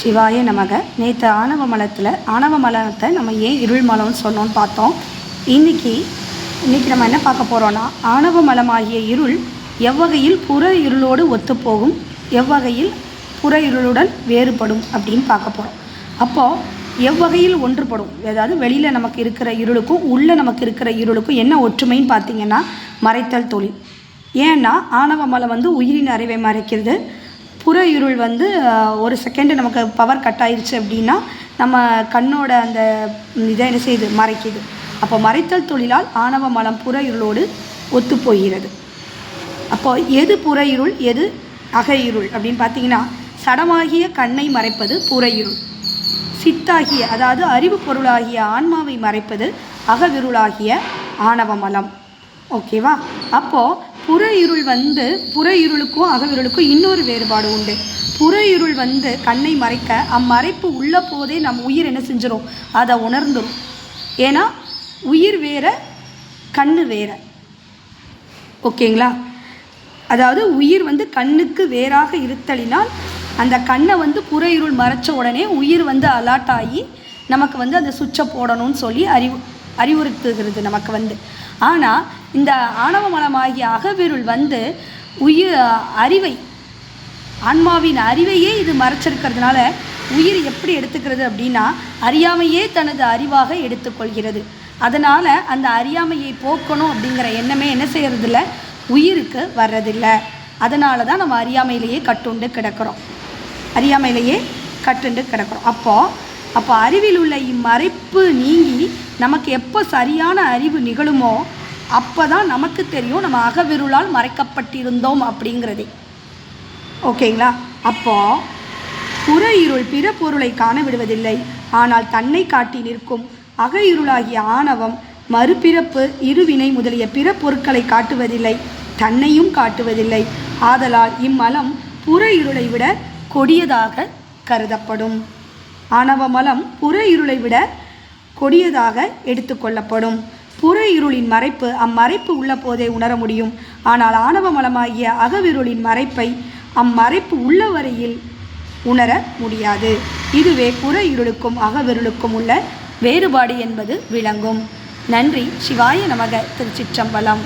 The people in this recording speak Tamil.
சிவாய நமக. நேற்று ஆணவ மலத்தை நம்ம ஏன் இருள் மலம்னு சொன்னோன்னு பார்த்தோம். இன்றைக்கி நம்ம என்ன பார்க்க போகிறோன்னா, ஆணவ மலமாகிய இருள் எவ்வகையில் புற இருளோடு ஒத்துப்போகும், எவ்வகையில் புற இருளுடன் வேறுபடும் அப்படின்னு பார்க்க போகிறோம். அப்போது எவ்வகையில் ஒன்றுபடும், அதாவது வெளியில் நமக்கு இருக்கிற இருளுக்கும் உள்ளே நமக்கு இருக்கிற இருளுக்கும் என்ன ஒற்றுமைன்னு பார்த்திங்கன்னா, மறைத்தல் தொழில். ஏன்னா ஆணவ மலம் உயிரின் அறிவை மறைக்கிறது. புற இருள் ஒரு செகண்டு நமக்கு பவர் கட் ஆயிடுச்சு அப்படின்னா நம்ம கண்ணோட அந்த இதை என்ன செய்யுது, மறைக்குது. அப்போ மறைத்தல் தொழிலால் ஆணவ மலம் புற இருளோடு ஒத்து போகிறது. அப்போது எது புற இருள், எது அக இருள் அப்படின்னு பார்த்தீங்கன்னா, சடமாகிய கண்ணை மறைப்பது புற இருள், சித்தாகிய அதாவது அறிவு பொருளாகிய ஆன்மாவை மறைப்பது அகவிருளாகிய ஆணவ மலம். ஓகேவா? அப்போது புற இருள் புற இருளுக்கும் அகவிருளுக்கும் இன்னொரு வேறுபாடு உண்டு. புற இருள் கண்ணை மறைக்க அம்மறைப்பு உள்ள போதே நம்ம உயிர் என்ன செஞ்சிடும், அதை உணர்ந்துடும். ஏன்னா உயிர் வேற, கண்ணு வேற. ஓகேங்களா? அதாவது உயிர் கண்ணுக்கு வேறாக இருத்தலினால் அந்த கண்ணை புற இருள் மறைச்ச உடனே உயிர் அலர்ட் ஆகி நமக்கு அந்த சுவிட்சை போடணும்னு சொல்லி அறிவுறுத்துகிறது நமக்கு. ஆனால் இந்த ஆணவ மலமாகிய அகவிருள் உயிர் அறிவை, ஆன்மாவின் அறிவையே இது மறைச்சிருக்கிறதுனால உயிர் எப்படி எடுத்துக்கிறது அப்படின்னா, அறியாமையே தனது அறிவாக எடுத்துக்கொள்கிறது. அதனால் அந்த அறியாமையை போக்கணும் அப்படிங்கிற எண்ணமே என்ன செய்கிறதில்ல, உயிருக்கு வர்றதில்லை. அதனால தான் நம்ம அறியாமையிலேயே கட்டுண்டு கிடக்கிறோம். அப்போ அறிவில் உள்ள இம்மறைப்பு நீங்கி நமக்கு எப்போ சரியான அறிவு நிகழுமோ அப்போ தான் நமக்கு தெரியும் நம்ம அகவிருளால் மறைக்கப்பட்டிருந்தோம் அப்படிங்கிறதே. ஓகேங்களா? அப்போது புற இருள் பிற பொருளை காண விடுவதில்லை, ஆனால் தன்னை காட்டி நிற்கும் அக இருளாகிய ஆணவம் மறுபிறப்பு, இருவினை முதலிய பிற பொருட்களை காட்டுவதில்லை, தன்னையும் காட்டுவதில்லை. ஆதலால் இம்மலம் புற இருளை விட கொடியதாக கருதப்படும். ஆணவ மலம் புற இருளை விட கொடியதாக எடுத்துக்கொள்ளப்படும். புற இருளின் மறைப்பு அம்மறைப்பு உள்ள போதே உணர முடியும். ஆனால் ஆணவ மலமாகிய அகவிருளின் மறைப்பை அம்மறைப்பு உள்ள வரையில் உணர முடியாது. இதுவே புற இருளுக்கும் அகவிருளுக்கும் உள்ள வேறுபாடு என்பது விளங்கும். நன்றி. சிவாய நமக. திருச்சிற்றம்பலம்.